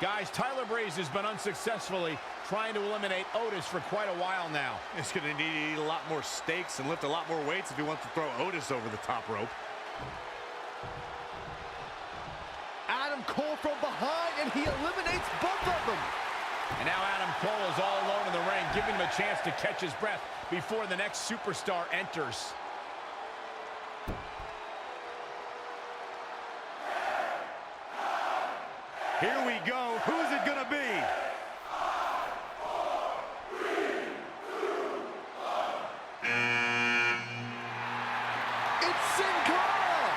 Guys, Tyler Breeze has been unsuccessfully trying to eliminate Otis for quite a while now. He's going to need to eat a lot more steaks and lift a lot more weights if he wants to throw Otis over the top rope. Adam Cole from behind, and he eliminates both of them. And now Adam Cole is all alone in the ring, giving him a chance to catch his breath before the next superstar enters. Here we go. Who's it going to be? It's Sin Cara!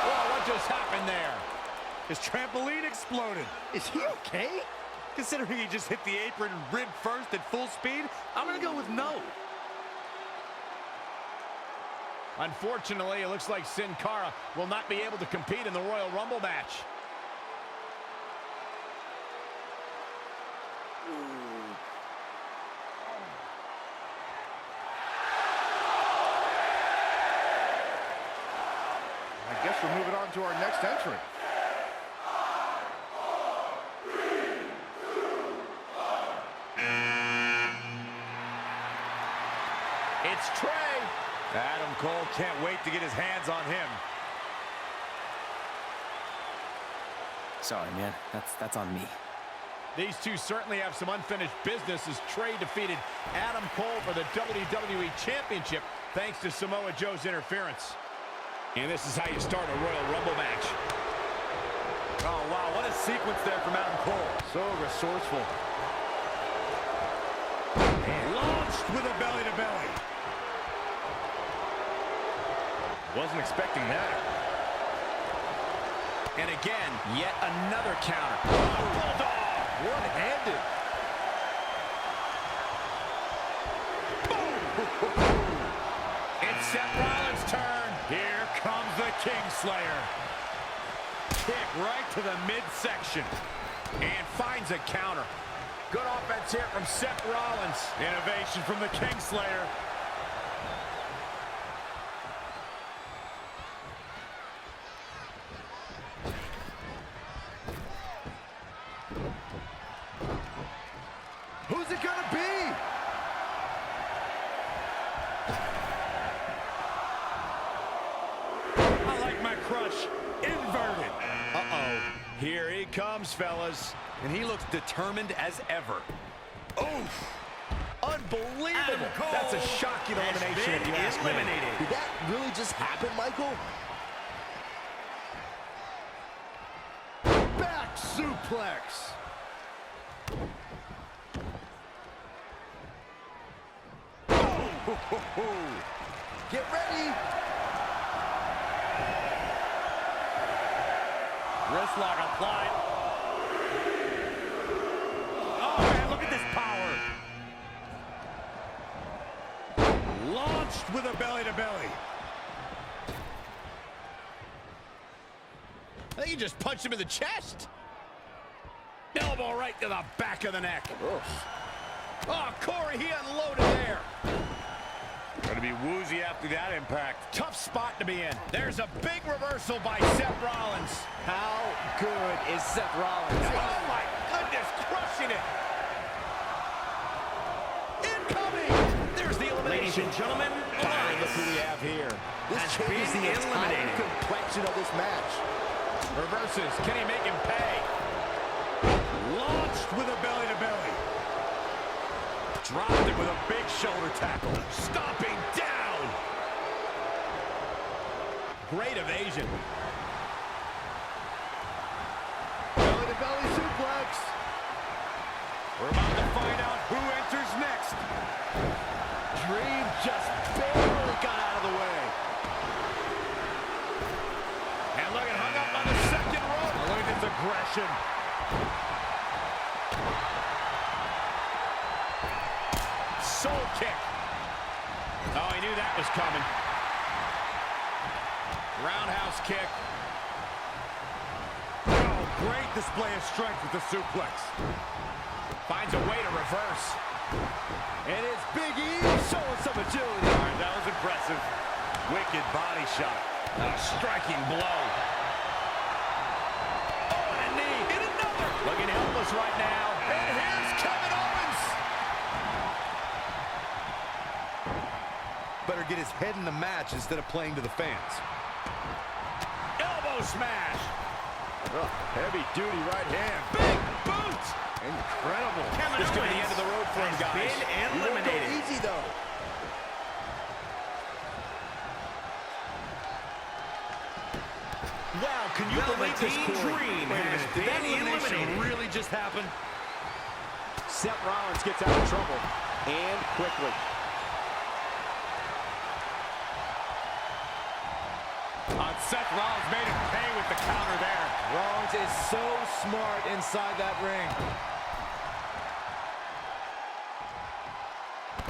Oh, what just happened there? His trampoline exploded. Is he okay? Considering he just hit the apron rib first at full speed, I'm going to go with no. Unfortunately, it looks like Sin Cara will not be able to compete in the Royal Rumble match. I guess we're moving on to our next entrant. It's Trey. Adam Cole can't wait to get his hands on him. Sorry, man. That's on me. These two certainly have some unfinished business as Trey defeated Adam Cole for the WWE Championship thanks to Samoa Joe's interference. And this is how you start a Royal Rumble match. Oh, wow, what a sequence there from Adam Cole. So resourceful. And launched with a belly-to-belly. Wasn't expecting that. And again, yet another counter. Bulldog! One-handed. It's Seth Rollins' turn. Here comes the Kingslayer. Kick right to the midsection. And finds a counter. Good offense here from Seth Rollins. Innovation from the Kingslayer. Who's it gonna be? I like my crush inverted. Uh-oh. Here he comes, fellas. And he looks determined as ever. Oof. Unbelievable. That's a shocking elimination if you ask me. Did that really just happen, Michael? Back suplex. Get ready. Wrist lock applied. Oh, man, look at this power. Launched with a belly-to-belly. I think you just punched him in the chest. Elbow right to the back of the neck. Oh, Corey, he unloaded there. Going to be woozy after that impact. Tough spot to be in. There's a big reversal by Seth Rollins. How good is Seth Rollins? Oh, my goodness, crushing it. Incoming. There's the elimination. Ladies and gentlemen, Look who we have here. This changes the entire complexion of this match. Reverses. Can he make him pay? Launched with a belly-to-belly. Dropped it with a big shoulder tackle. Stomping down. Great evasion. Belly-to-belly suplex. We're about to find out who enters next. Dream just barely got out of the way. And look at hung up on the second rope. Oh, look at this aggression. Soul kick. Oh, he knew that was coming. Roundhouse kick. Oh, great display of strength with the suplex. Finds a way to reverse. And it's Big E showing some agility. All right, that was impressive. Wicked body shot. A striking blow. Oh, and a knee. And another. Looking helpless right now. And here's Kevin Owens. Better get his head in the match instead of playing to the fans. Elbow smash. Oh, heavy duty right hand. Big boots. Incredible. This could be the end of the road for him, guys. Been eliminated. Easy though. Wow, can you believe this, Corey? Wait a minute, did that elimination really just happen? Seth Rollins gets out of trouble, and quickly. Seth Rollins made him pay with the counter there. Rollins is so smart inside that ring.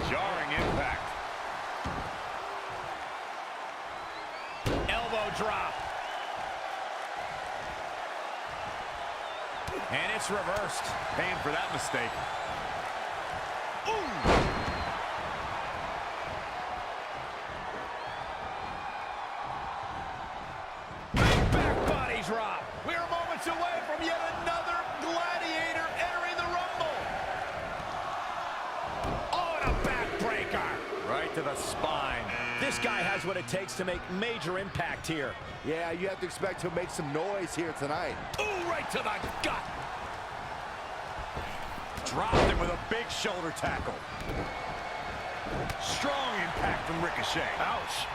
Jarring impact. Elbow drop. And it's reversed. Paying for that mistake. Ooh! Big back body drop. We are moments away from yet another gladiator entering the Rumble. Oh, and a backbreaker. Right to the spine. This guy has what it takes to make major impact here. Yeah, you have to expect to make some noise here tonight. Ooh, right to the gut. Dropped him with a big shoulder tackle. Strong impact from Ricochet. Ouch.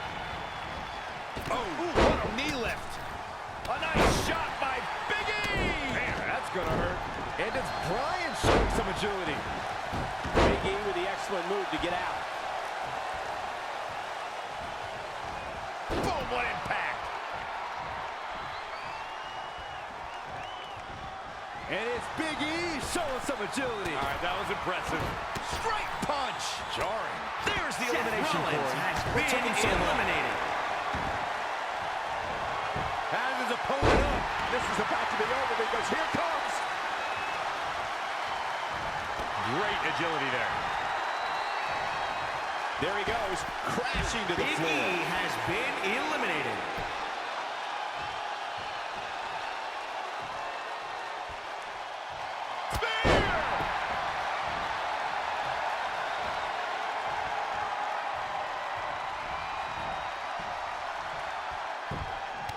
Oh, ooh, what a knee lift. A nice shot by Big E. Man, that's gonna hurt. And it's Bryan showing some agility. Big E with the excellent move to get out. Boom, what impact. And it's Big E showing some agility. All right, that was impressive. Straight punch. Jarring. There's the elimination, Corey. What took him so long? Has his opponent up. This is about to be over because here comes. Great agility there. There he goes, crashing to the floor. Big E has been eliminated.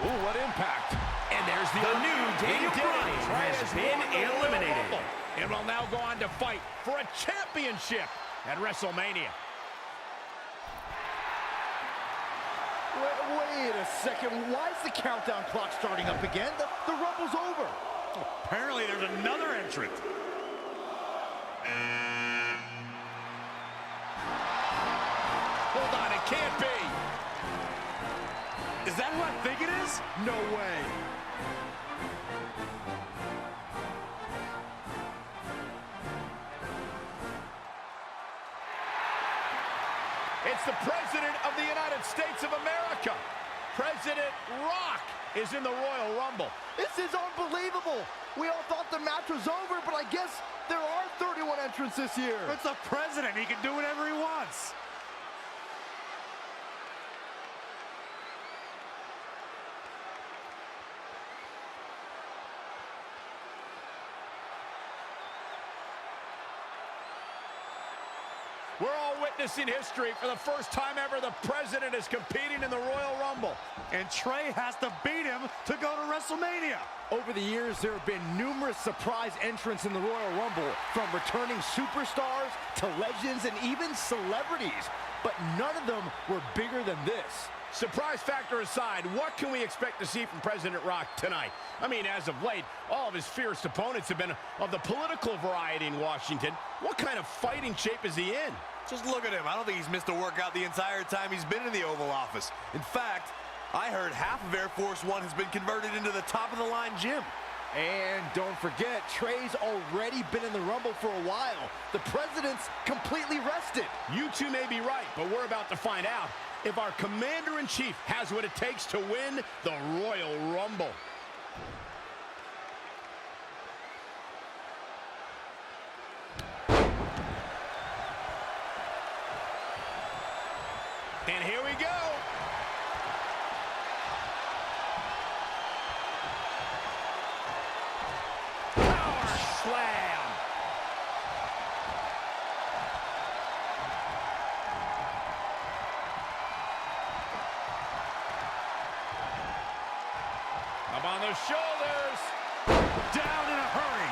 Ooh, what impact. And there's the new Daniel Bryan has been eliminated. And will now go on to fight for a championship at WrestleMania. Wait a second. Why is the countdown clock starting up again? The Rumble's over. Apparently there's another entrant. Hold on, it can't be. Is that who I think it is? No way. It's the President of the United States of America. President Rock is in the Royal Rumble. This is unbelievable. We all thought the match was over, but I guess there are 31 entrants this year. It's the president. He can do whatever he wants. We're all witnessing history. For the first time ever, the President is competing in the Royal Rumble. And Trey has to beat him to go to WrestleMania. Over the years, there have been numerous surprise entrants in the Royal Rumble, from returning superstars to legends and even celebrities. But none of them were bigger than this. Surprise factor aside, what can we expect to see from President Rock tonight? I mean, as of late, all of his fierce opponents have been of the political variety in Washington. What kind of fighting shape is he in? Just look at him. I don't think he's missed a workout the entire time he's been in the Oval Office. In fact, I heard half of Air Force One has been converted into the top-of-the-line gym. And don't forget, Trey's already been in the Rumble for a while. The President's completely rested. You two may be right, but we're about to find out if our Commander-in-Chief has what it takes to win the Royal Rumble. And here we go. slam. Up on the shoulders. Down in a hurry.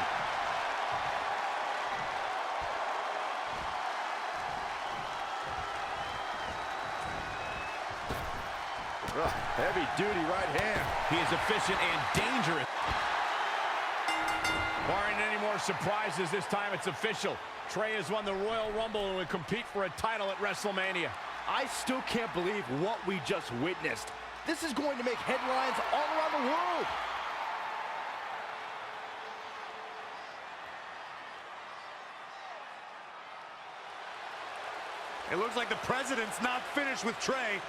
Heavy duty right hand. He is efficient and dangerous. Barring any more surprises, this time it's official. Trey has won the Royal Rumble and will compete for a title at WrestleMania. I still can't believe what we just witnessed. This is going to make headlines all around the world. It looks like the president's not finished with Trey.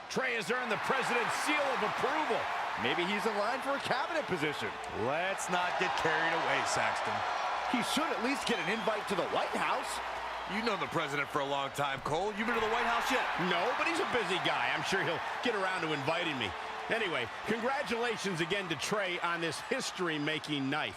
Trey has earned the president's seal of approval. Maybe he's in line for a cabinet position. Let's not get carried away, Saxton. He should at least get an invite to the White House. You've known the president for a long time, Cole. You been to the White House yet? No, but he's a busy guy. I'm sure he'll get around to inviting me. Anyway, congratulations again to Trey on this history-making night.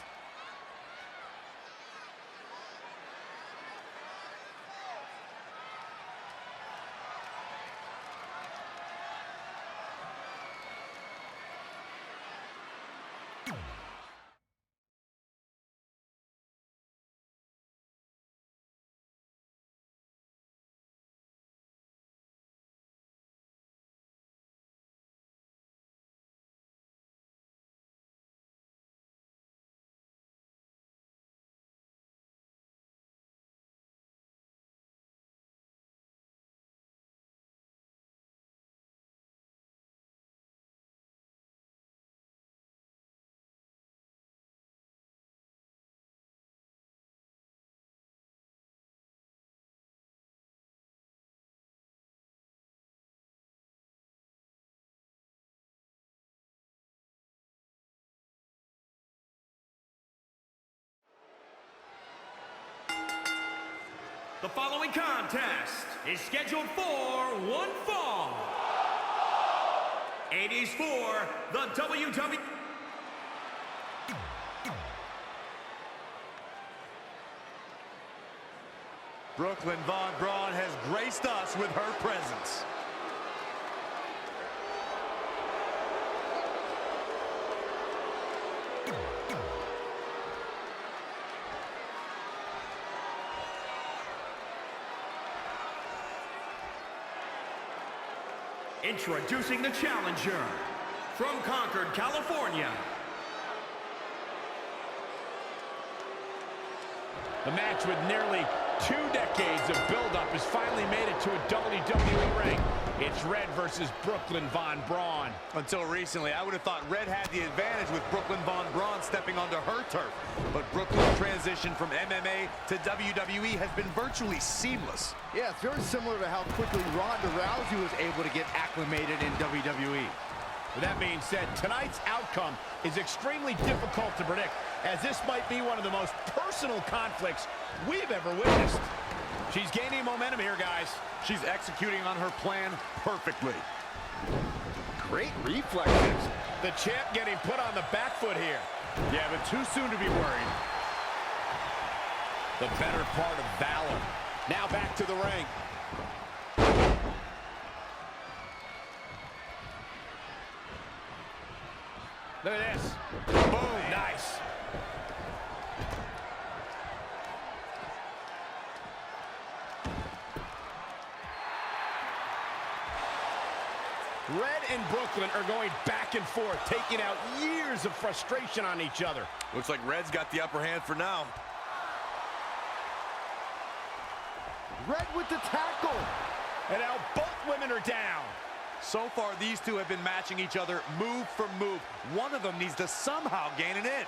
The following contest is scheduled for one fall. It is for the WWE. Brooklyn Von Braun has graced us with her presence. Introducing the challenger from Concord, California. The match with nearly 2 decades of build-up has finally made it to a WWE ring. It's Red versus Brooklyn Von Braun. Until recently, I would have thought Red had the advantage with Brooklyn Von Braun stepping onto her turf. But Brooklyn's transition from MMA to WWE has been virtually seamless. Yeah, it's very similar to how quickly Ronda Rousey was able to get acclimated in WWE. With that being said, tonight's outcome is extremely difficult to predict, as this might be one of the most personal conflicts we've ever witnessed. She's gaining momentum here, guys. She's executing on her plan perfectly. Great reflexes. The champ getting put on the back foot here. Yeah, but too soon to be worried. The better part of valor. Now back to the ring. Look at this. Boom. Nice. Red and Brooklyn are going back and forth, taking out years of frustration on each other. Looks like Red's got the upper hand for now. Red with the tackle. And now both women are down. So far, these two have been matching each other move for move. One of them needs to somehow gain an edge.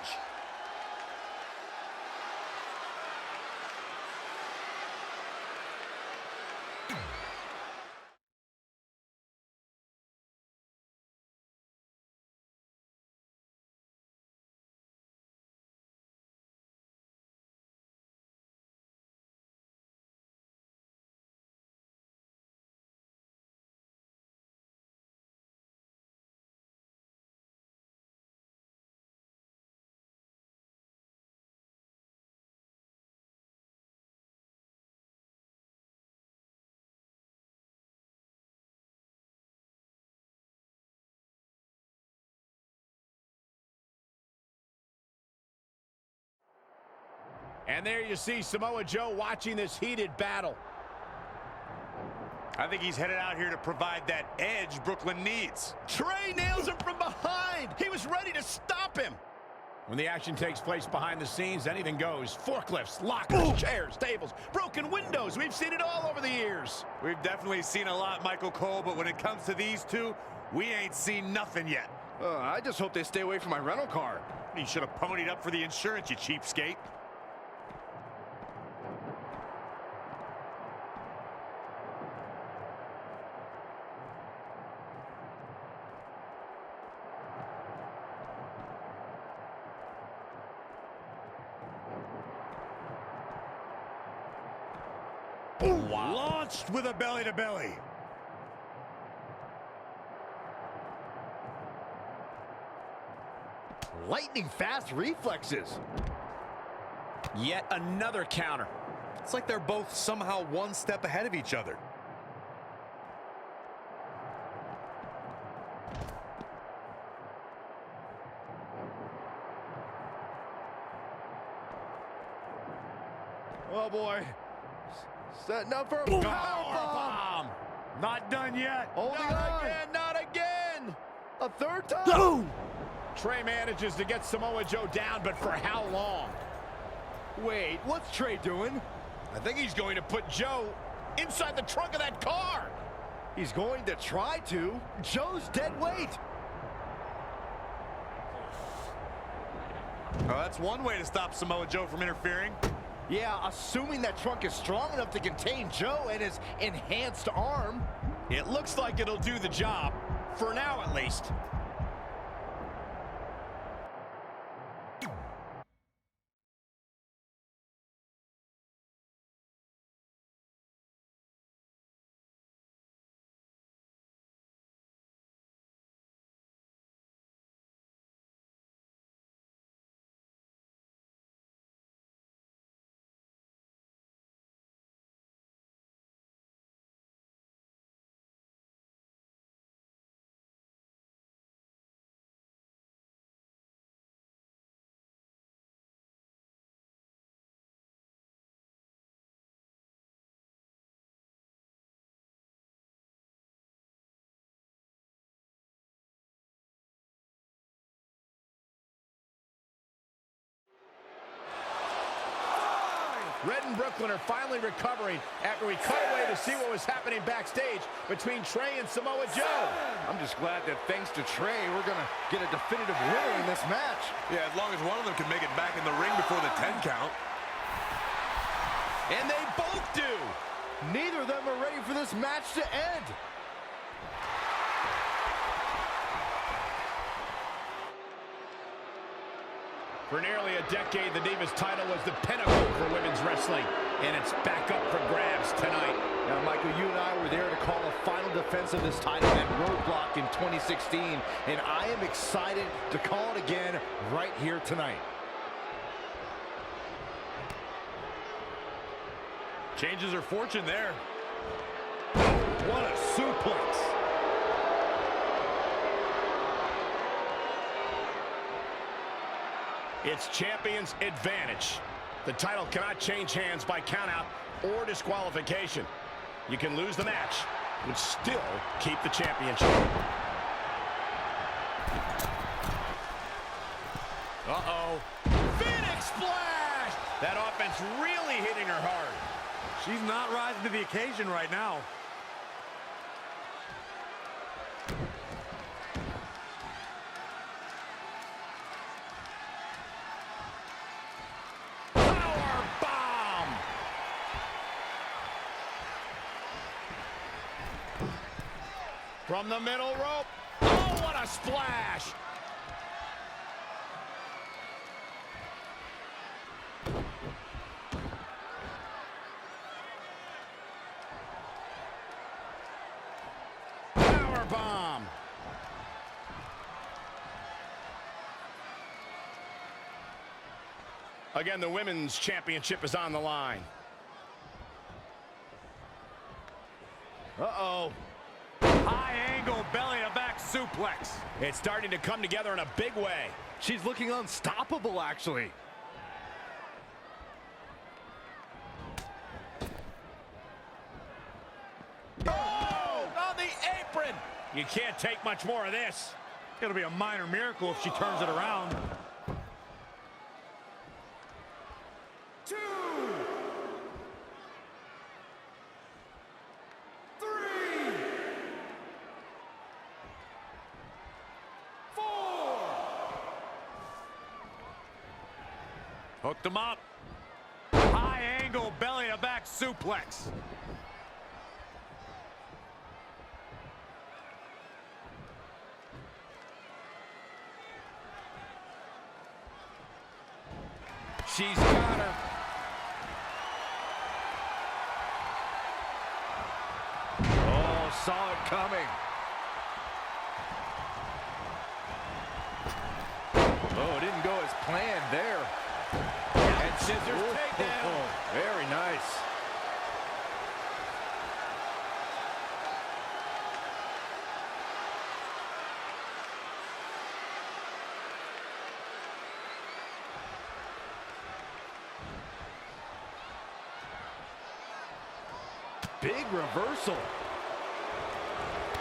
And there you see Samoa Joe watching this heated battle. I think he's headed out here to provide that edge Brooklyn needs. Trey nails him from behind. He was ready to stop him. When the action takes place behind the scenes, anything goes. Forklifts, lockers, chairs, tables, broken windows. We've seen it all over the years. We've definitely seen a lot, Michael Cole, but when it comes to these two, we ain't seen nothing yet. I just hope they stay away from my rental car. You should have ponied up for the insurance, you cheapskate. Wow. Launched with a belly-to-belly. Lightning fast reflexes. Yet another counter. It's like they're both somehow one step ahead of each other. Oh boy. Setting up for a powerbomb. Not done yet. Holding Not on. again, not again. A third time. No! Trey manages to get Samoa Joe down, but for how long? Wait, what's Trey doing? I think he's going to put Joe inside the trunk of that car. He's going to try to. Joe's dead weight. Oh, that's one way to stop Samoa Joe from interfering. Yeah, assuming that trunk is strong enough to contain Joe and his enhanced arm. It looks like it'll do the job, for now at least. Red and Brooklyn are finally recovering after we cut away to see what was happening backstage between Trey and Samoa Joe. I'm just glad that thanks to Trey, we're going to get a definitive winner in this match. Yeah, as long as one of them can make it back in the ring before the 10 count. And they both do. Neither of them are ready for this match to end. For nearly a decade, the Divas title was the pinnacle for women's wrestling, and it's back up for grabs tonight. Now, Michael, you and I were there to call a final defense of this title at Roadblock in 2016, and I am excited to call it again right here tonight. Changes her fortune there. What a suplex. It's champion's advantage. The title cannot change hands by countout or disqualification. You can lose the match, but still keep the championship. Uh-oh. Phoenix Splash! That offense really hitting her hard. She's not rising to the occasion right now. Power bomb! From the middle rope. Oh, what a splash! Bomb. Again, the women's championship is on the line. Uh-oh. High angle belly to back suplex. It's starting to come together in a big way. She's looking unstoppable, actually. You can't take much more of this. It'll be a minor miracle if she turns it around. 2, 3, 4. Hooked him up. High angle belly to back suplex. She's got her. Oh, saw it coming. Oh, it didn't go as planned there. And scissors takedown. Very nice. Big reversal.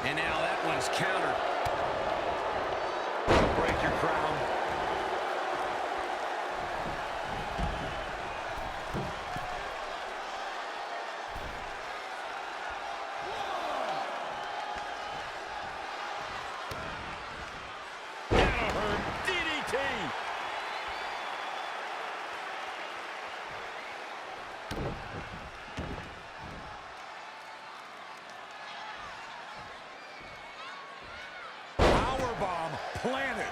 And now that one's countered. Break your crown. DDT. Powerbomb planted.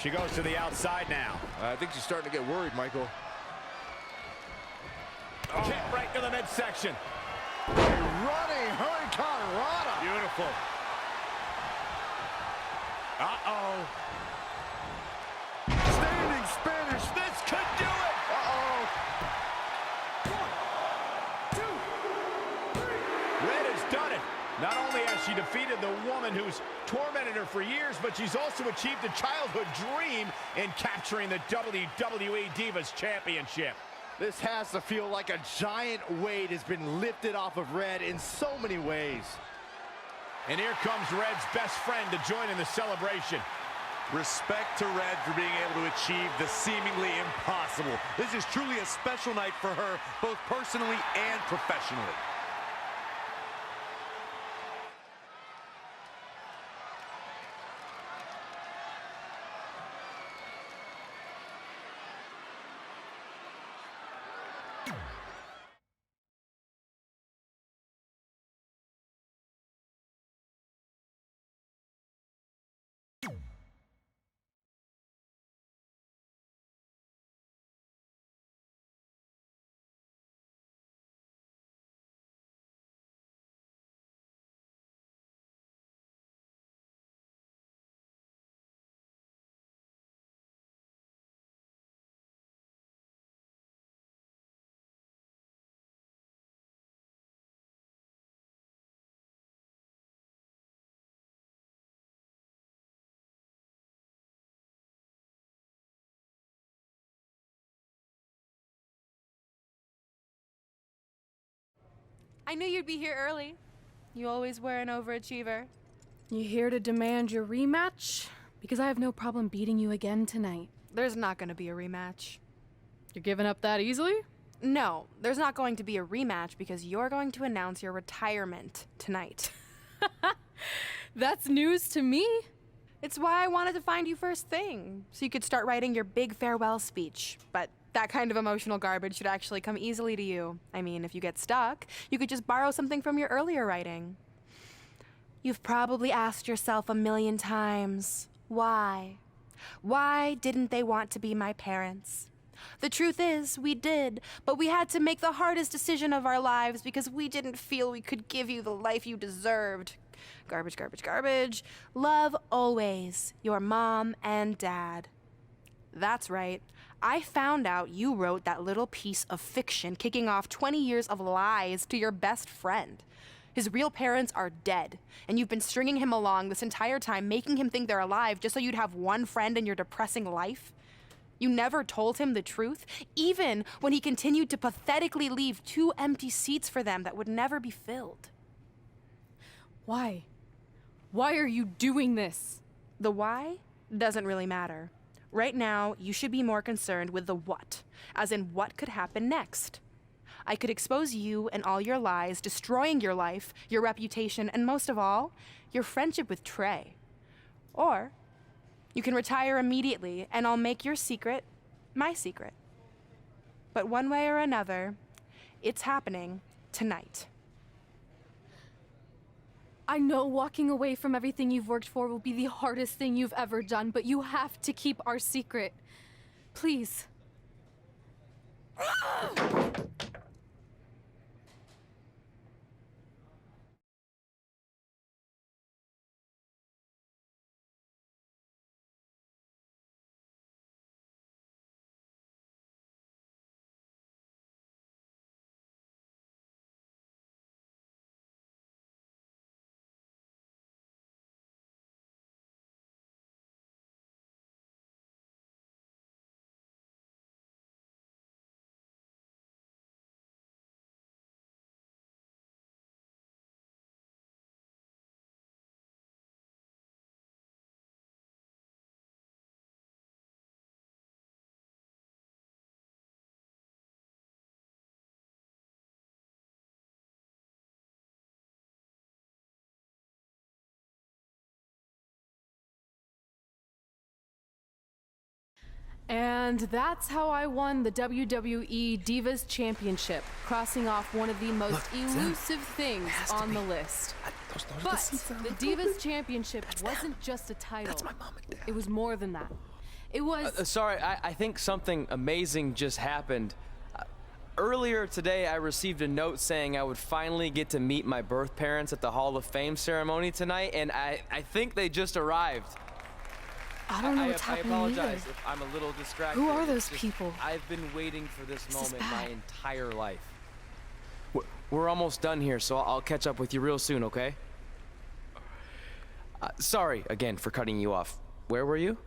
She goes to the outside now. I think she's starting to get worried, Michael. Kick right to the midsection. Running Hurricane Rana. Beautiful. Uh-oh. Standing Spanish. This could do it. Uh-oh. 1, 2, 3. Red has done it. Not only has she defeated the woman who's tormented her for years, but she's also achieved a childhood dream in capturing the WWE Divas Championship. This has to feel like a giant weight has been lifted off of Red in so many ways. And here comes Red's best friend to join in the celebration. Respect to Red for being able to achieve the seemingly impossible. This is truly a special night for her, both personally and professionally. I knew you'd be here early. You always were an overachiever. You here to demand your rematch? Because I have no problem beating you again tonight. There's not going to be a rematch. You're giving up that easily? No, there's not going to be a rematch because you're going to announce your retirement tonight. That's news to me. It's why I wanted to find you first thing, so you could start writing your big farewell speech. But that kind of emotional garbage should actually come easily to you. I mean, if you get stuck, you could just borrow something from your earlier writing. You've probably asked yourself a million times, why? Why didn't they want to be my parents? The truth is, we did, but we had to make the hardest decision of our lives because we didn't feel we could give you the life you deserved. Garbage, garbage, garbage. Love always, your mom and dad. That's right. I found out you wrote that little piece of fiction kicking off 20 years of lies to your best friend. His real parents are dead, and you've been stringing him along this entire time, making him think they're alive just so you'd have one friend in your depressing life. You never told him the truth, even when he continued to pathetically leave 2 empty seats for them that would never be filled. Why? Why are you doing this? The why doesn't really matter. Right now, you should be more concerned with the what, as in what could happen next. I could expose you and all your lies, destroying your life, your reputation, and most of all, your friendship with Trey. Or you can retire immediately, and I'll make your secret my secret. But one way or another, it's happening tonight. I know walking away from everything you've worked for will be the hardest thing you've ever done, but you have to keep our secret. Please. And that's how I won the WWE Divas Championship, crossing off one of the most elusive things on the list. But the Divas Championship wasn't just a title. That's my mom and dad. It was more than that. It was... Sorry, I think something amazing just happened. Earlier today, I received a note saying I would finally get to meet my birth parents at the Hall of Fame ceremony tonight, and I think they just arrived. I don't know what's happening I apologize either. if I'm a little distracted. Who are those It's just, people? I've been waiting for this This is moment my bad. entire life. We're almost done here, so I'll catch up with you real soon, okay? Sorry again for cutting you off. Where were you?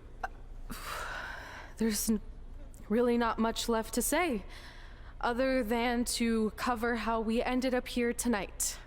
There's really not much left to say, other than to cover how we ended up here tonight.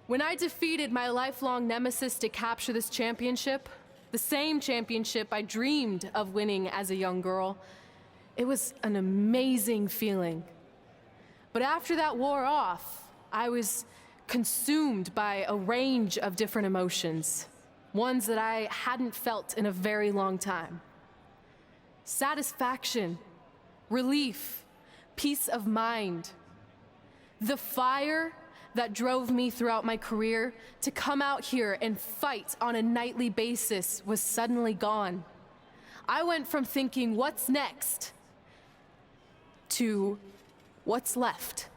When I defeated my lifelong nemesis to capture this championship, the same championship I dreamed of winning as a young girl, it was an amazing feeling. But after that wore off, I was consumed by a range of different emotions, ones that I hadn't felt in a very long time. Satisfaction, relief, peace of mind. The fire that drove me throughout my career to come out here and fight on a nightly basis was suddenly gone. I went from thinking, what's next, to what's left.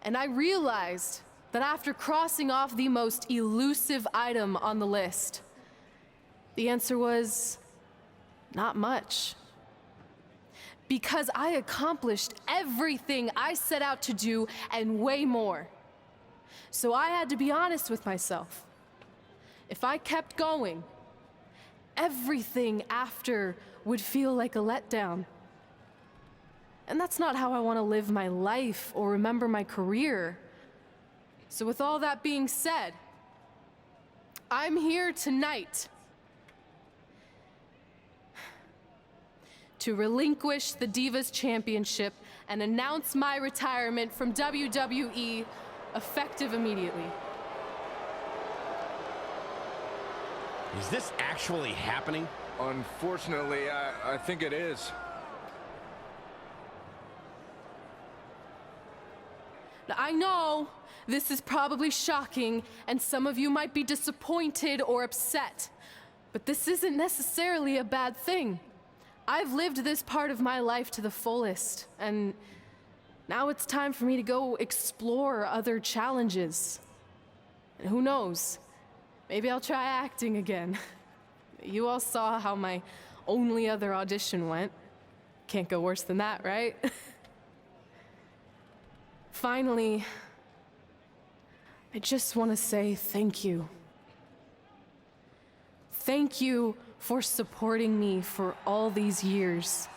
And I realized that after crossing off the most elusive item on the list, the answer was not much. Because I accomplished everything I set out to do and way more. So I had to be honest with myself. If I kept going, everything after would feel like a letdown. And that's not how I want to live my life or remember my career. So with all that being said, I'm here tonight to relinquish the Divas Championship and announce my retirement from WWE, effective immediately. Is this actually happening? Unfortunately, I think it is. Now, I know this is probably shocking, and some of you might be disappointed or upset, but this isn't necessarily a bad thing. I've lived this part of my life to the fullest, and now it's time for me to go explore other challenges. And who knows, maybe I'll try acting again. You all saw how my only other audition went. Can't go worse than that, right? Finally, I just want to say thank you. Thank you for supporting me for all these years.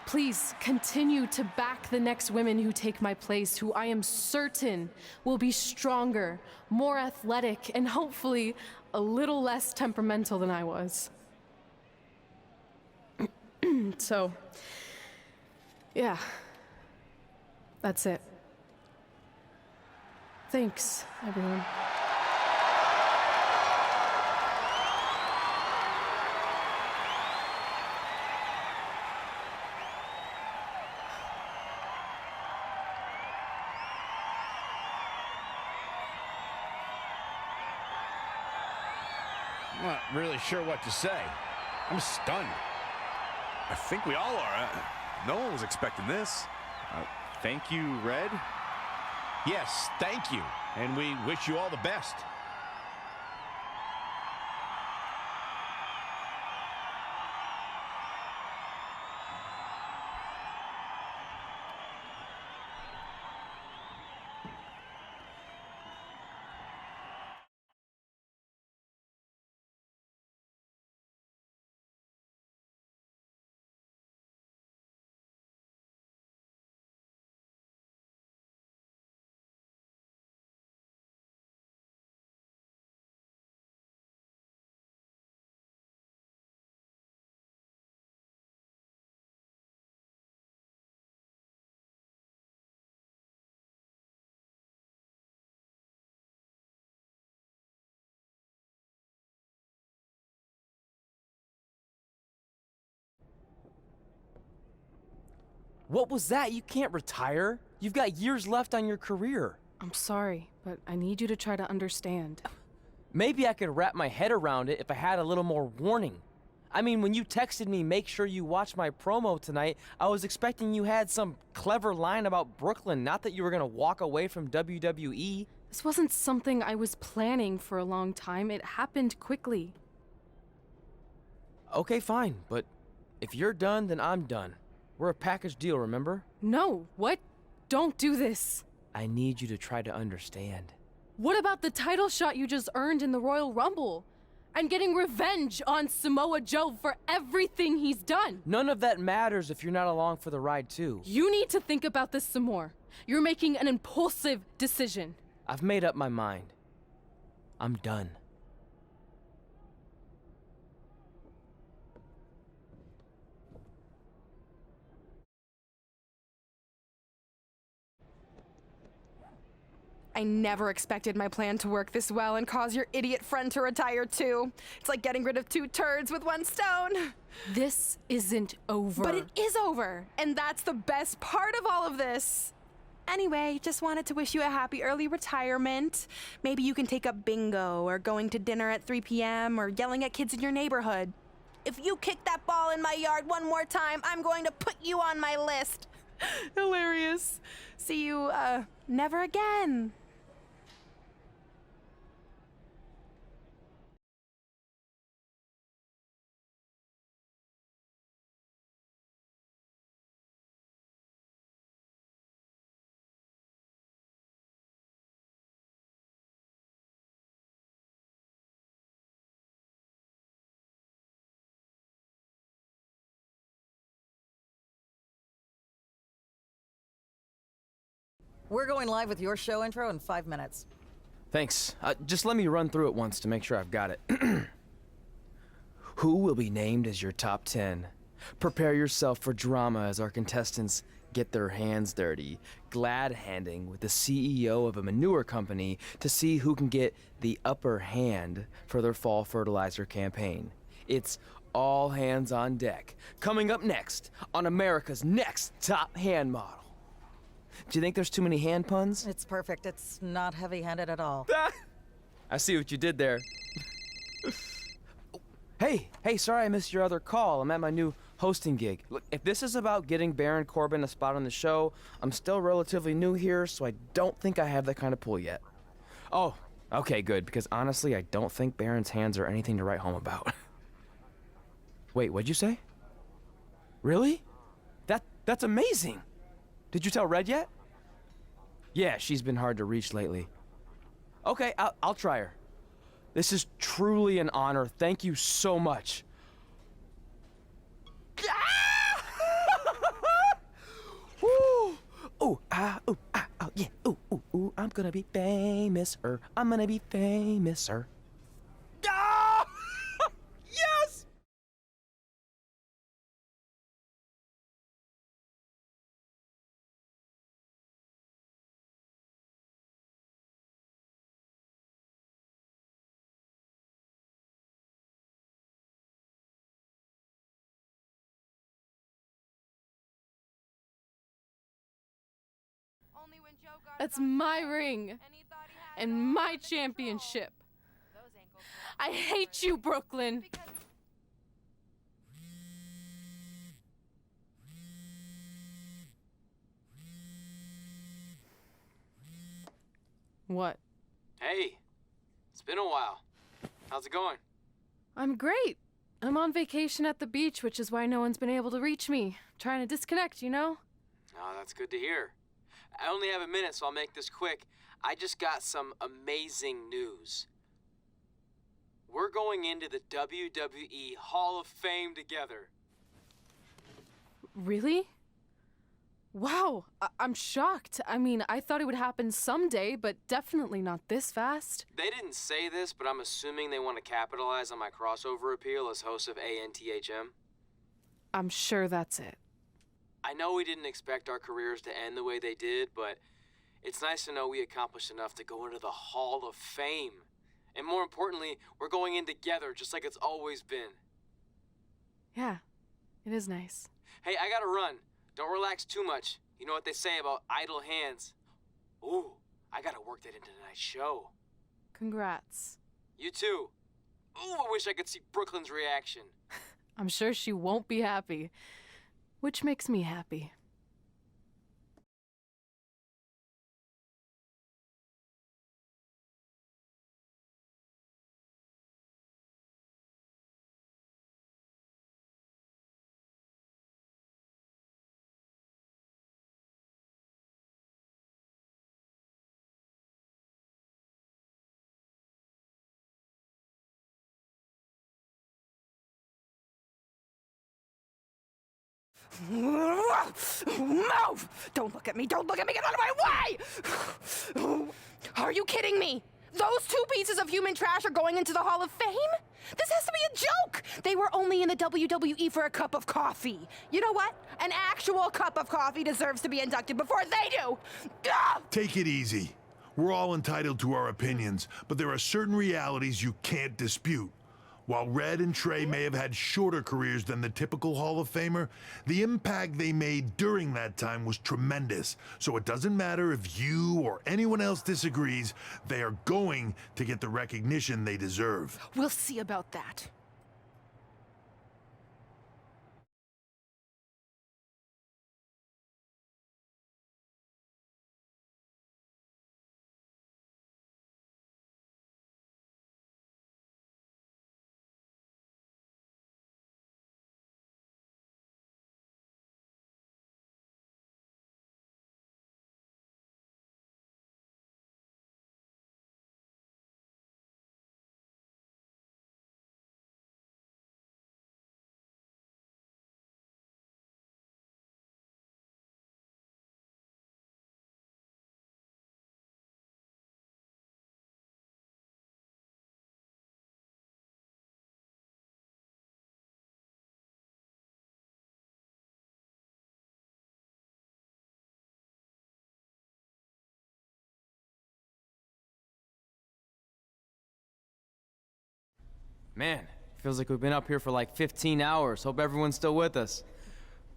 Please continue to back the next women who take my place, who I am certain will be stronger, more athletic, and hopefully a little less temperamental than I was. So, yeah, that's it. Thanks, everyone. I'm not really sure what to say. I'm stunned. I think we all are. No one was expecting this. Thank you, Red. Yes, thank you. And we wish you all the best. What was that? You can't retire. You've got years left on your career. I'm sorry, but I need you to try to understand. Maybe I could wrap my head around it if I had a little more warning. I mean, when you texted me, make sure you watch my promo tonight, I was expecting you had some clever line about Brooklyn, not that you were gonna walk away from WWE. This wasn't something I was planning for a long time. It happened quickly. Okay, fine, but if you're done, then I'm done. We're a package deal, remember? No, what? Don't do this. I need you to try to understand. What about the title shot you just earned in the Royal Rumble? And getting revenge on Samoa Joe for everything he's done? None of that matters if you're not along for the ride, too. You need to think about this some more. You're making an impulsive decision. I've made up my mind. I'm done. I never expected my plan to work this well and cause your idiot friend to retire too. It's like getting rid of 2 turds with 1 stone. This isn't over. But it is over, and that's the best part of all of this. Anyway, just wanted to wish you a happy early retirement. Maybe you can take up bingo or going to dinner at 3 p.m. or yelling at kids in your neighborhood. If you kick that ball in my yard one more time, I'm going to put you on my list. Hilarious. See you, never again. We're going live with your show intro in 5 minutes. Thanks. Just let me run through it once to make sure I've got it. Who will be named as your top 10? Prepare yourself for drama as our contestants get their hands dirty, glad-handing with the CEO of a manure company to see who can get the upper hand for their fall fertilizer campaign. It's all hands on deck. Coming up next on America's Next Top Hand Model. Do you think there's too many hand puns? It's perfect. It's not heavy-handed at all. I see what you did there. Hey, sorry I missed your other call. I'm at my new hosting gig. Look, if this is about getting Baron Corbin a spot on the show, I'm still relatively new here, so I don't think I have that kind of pull yet. Oh, Okay, good, because honestly, I don't think Baron's hands are anything to write home about. Wait, what'd you say? Really? That's amazing! Did you tell Red yet? Yeah, she's been hard to reach lately. Okay, I'll try her. This is truly an honor. Thank you so much. Woo! Ooh, ooh, oh, yeah, ooh, ooh, ooh, I'm gonna be famous, I'm gonna be famous, Ah! Yes! Only when Joe got That's it on my film, ring and he thought he had it and all my under control. championship. Those ankles I hate you, Brooklyn. because What? Hey, it's been a while. How's it going? I'm great. I'm on vacation at the beach, which is why no one's been able to reach me. Trying to disconnect, you know? Oh, that's good to hear. I only have a minute, so I'll make this quick. I just got some amazing news. We're going into the WWE Hall of Fame together. Really? Wow, I'm shocked. I mean, I thought it would happen someday, but definitely not this fast. They didn't say this, but I'm assuming they want to capitalize on my crossover appeal as host of ANTHM. I'm sure that's it. I know we didn't expect our careers to end the way they did, but it's nice to know we accomplished enough to go into the Hall of Fame. And more importantly, we're going in together, just like it's always been. Yeah, it is nice. Hey, I gotta run. Don't relax too much. You know what they say about idle hands. Ooh, I gotta work that into tonight's show. Congrats. You too. Ooh, I wish I could see Brooklyn's reaction. I'm sure she won't be happy, which makes me happy. Move! Don't look at me! Don't look at me! Get out of my way! Are you kidding me? Those two pieces of human trash are going into the Hall of Fame? This has to be a joke! They were only in the WWE for a cup of coffee. You know what? An actual cup of coffee deserves to be inducted before they do! Ugh! Take it easy. We're all entitled to our opinions, but there are certain realities you can't dispute. While Red and Trey may have had shorter careers than the typical Hall of Famer, the impact they made during that time was tremendous. So it doesn't matter if you or anyone else disagrees, they are going to get the recognition they deserve. We'll see about that. Man, feels like we've been up here for like 15 hours. Hope everyone's still with us.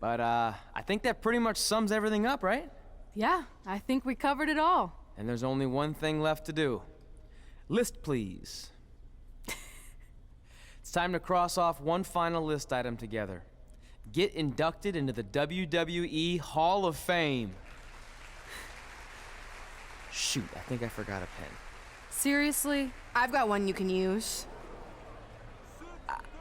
But I think that pretty much sums everything up, right? Yeah, I think we covered it all. And there's only one thing left to do. List, please. It's time to cross off one final list item together. Get inducted into the WWE Hall of Fame. Shoot, I think I forgot a pen. Seriously? I've got one you can use.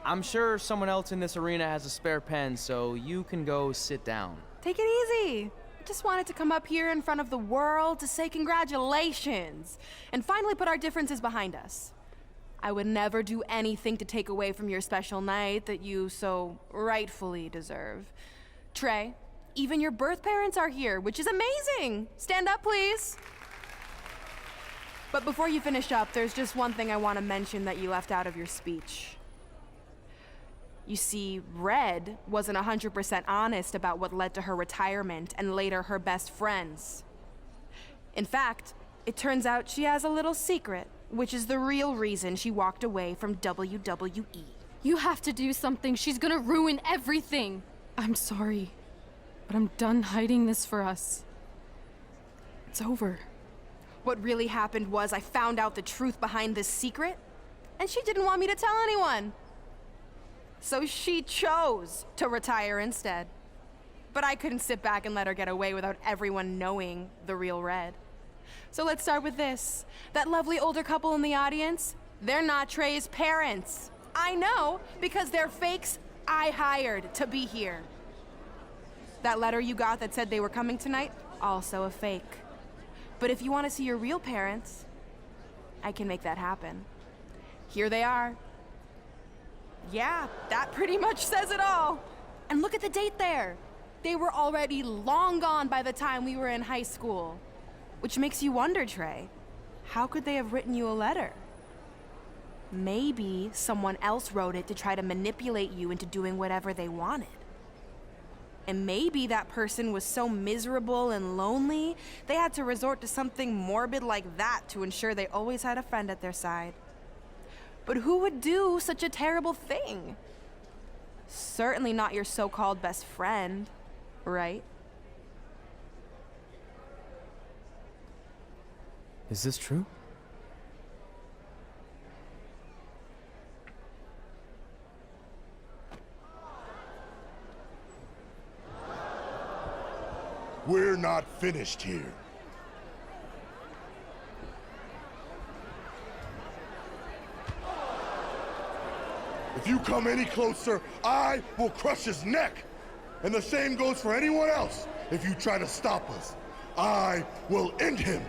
I'm sure someone else in this arena has a spare pen, so you can go sit down. Take it easy. I just wanted to come up here in front of the world to say congratulations and finally put our differences behind us. I would never do anything to take away from your special night that you so rightfully deserve. Trey, even your birth parents are here, which is amazing. Stand up, please. But before you finish up, there's just one thing I want to mention that you left out of your speech. You see, Red wasn't 100% honest about what led to her retirement and later her best friends. In fact, it turns out she has a little secret, which is the real reason she walked away from WWE. You have to do something. She's gonna ruin everything. I'm sorry, but I'm done hiding this for us. It's over. What really happened was I found out the truth behind this secret, and she didn't want me to tell anyone. So she chose to retire instead. But I couldn't sit back and let her get away without everyone knowing the real Red. So let's start with this. That lovely older couple in the audience, they're not Trey's parents. I know, because they're fakes I hired to be here. That letter you got that said they were coming tonight, also a fake. But if you want to see your real parents, I can make that happen. Here they are. Yeah, that pretty much says it all. And look at the date there. They were already long gone by the time we were in high school. Which makes you wonder, Trey, how could they have written you a letter? Maybe someone else wrote it to try to manipulate you into doing whatever they wanted. And maybe that person was so miserable and lonely, they had to resort to something morbid like that to ensure they always had a friend at their side. But who would do such a terrible thing? Certainly not your so-called best friend, right? Is this true? We're not finished here. If you come any closer, I will crush his neck. And the same goes for anyone else. If you try to stop us, I will end him.